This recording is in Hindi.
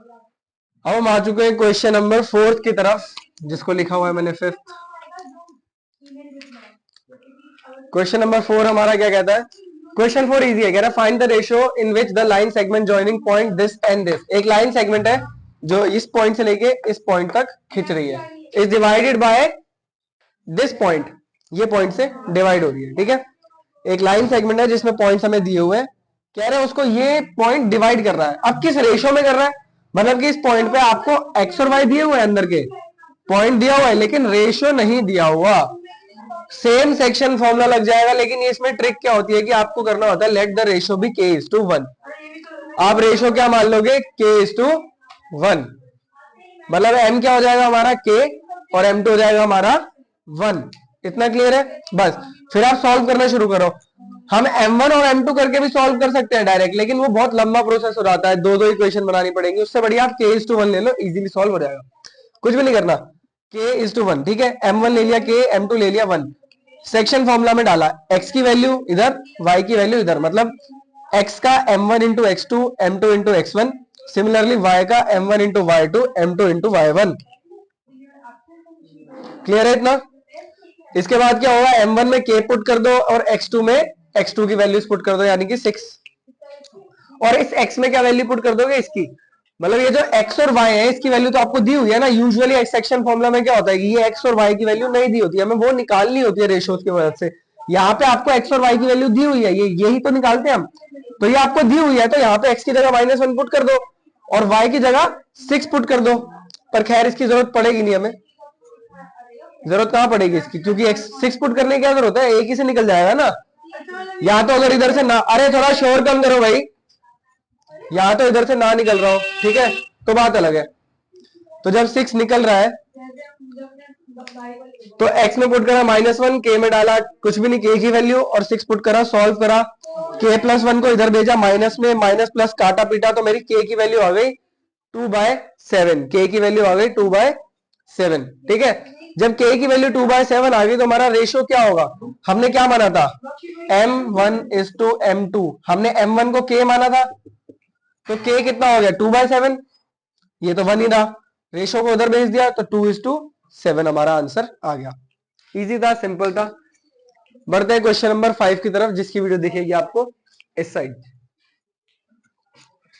अब हम आ चुके हैं क्वेश्चन नंबर 4 की तरफ, जिसको लिखा हुआ है मैंने 5th। क्वेश्चन नंबर 4 हमारा क्या कहता है? क्वेश्चन 4 इजी है, कह रहा है find the ratio in which the line segment joining point this and this. एक लाइन सेगमेंट है जो इस पॉइंट से लेके इस पॉइंट तक खींच रही है, is divided by this point, ये पॉइंट से डिवाइड हो रही है। ठीक है, एक लाइन सेगमेंट है जिसमें पॉइंट्स हमें दिए हुए हैं, कह रहे हैं उसको ये पॉइंट डिवाइड कर रहा है। अब किस रेशियो में कर रहा है? मतलब कि इस पॉइंट पे आपको एक्स और वाई दिए हुए हैं, अंदर के पॉइंट दिया हुआ है लेकिन रेशियो नहीं दिया हुआ। सेम सेक्शन फॉर्मूला लग जाएगा, लेकिन इसमें ट्रिक क्या होती है कि आपको करना होता है let the ratio B k:1। आप रेशियो क्या मान लोगे? k:1। मतलब m क्या हो जाएगा हमारा? k, और m2 हो जाएगा हमारा 1। इतना क्लियर है? बस फिर आप सॉल्व करना शुरू करो। हम m1 और m2 करके भी सॉल्व कर सकते हैं डायरेक्ट, लेकिन वो बहुत लंबा प्रोसेस हो जाता है, दो दो इक्वेशन बनानी पड़ेंगी। उससे बढ़िया आप k:1 ले लो, इजीली सॉल्व हो जाएगा, कुछ भी नहीं करना। k:1, ठीक है, m1 ले लिया k, m2 ले लिया 1। सेक्शन फॉर्मूला में डाला, x की वैल्यू इधर, y की वैल्यू इधर, मतलब x का m1 into x2, m2 into x1। Similarly y का m1 into y2, m2 into y1। Clear है इतना? इसके बाद क्या होगा? m1 में k पुट कर दो और x2 में x2 की वैल्यूज पुट कर दो, यानी कि 6। और इस x में क्या वैल्यू पुट कर दोगे? इसकी, मतलब ये जो x और y है इसकी वैल्यू तो आपको दी हुई है ना। यूजुअली सेक्शन फॉर्मूला में क्या होता है कि ये x और y की वैल्यू नहीं दी होती है, हमें वो निकालनी होती है रेशियोज की मदद से। यहाँ पे आपको x और y की वैल्यू दी हुई है, ये यही तो निकालते हैं हम। तो ये आपको दी हुई है, तो यहाँ पे x की जगह -1 पुट कर दो और y की जगह 6 पुट कर दो। पर खैर इसकी जरूरत पड़ेगी नहीं हमें, जरूरत कहां पड़ेगी इसकी, क्योंकि x 6 पुट करने की क्या जरूरत है, एक ही से निकल जाएगा ना। या तो अगर इधर से ना, अरे थोड़ा शोर कम करो भाई, यहां तो इधर से ना निकल रहा हो, ठीक है, तो बात अलग है। तो जब 6 निकल रहा है तो x में पुट करा -1, k में डाला कुछ भी नहीं, k की वैल्यू, और 6 पुट करा, सॉल्व करा, k+1 को इधर भेजा, माइनस में माइनस प्लस काटा पीटा, तो मेरी k की वैल्यू आ गई 2/7। k की वैल्यू आ गई 2/7। ठीक है, जब k की वैल्यू 2/7 आ गई तो हमारा रेशियो क्या होगा? हमने क्या माना था? m1:m2। हमने m1 को k माना था, तो k कितना हो गया? 2/7। ये तो 1 ही रहा, रेशियो को उधर भेज दिया तो 2:7 हमारा आंसर आ गया। इजी था, सिंपल था। बढ़ते हैं क्वेश्चन नंबर 5 की तरफ, जिसकी वीडियो दिखेगी आपको इस साइड।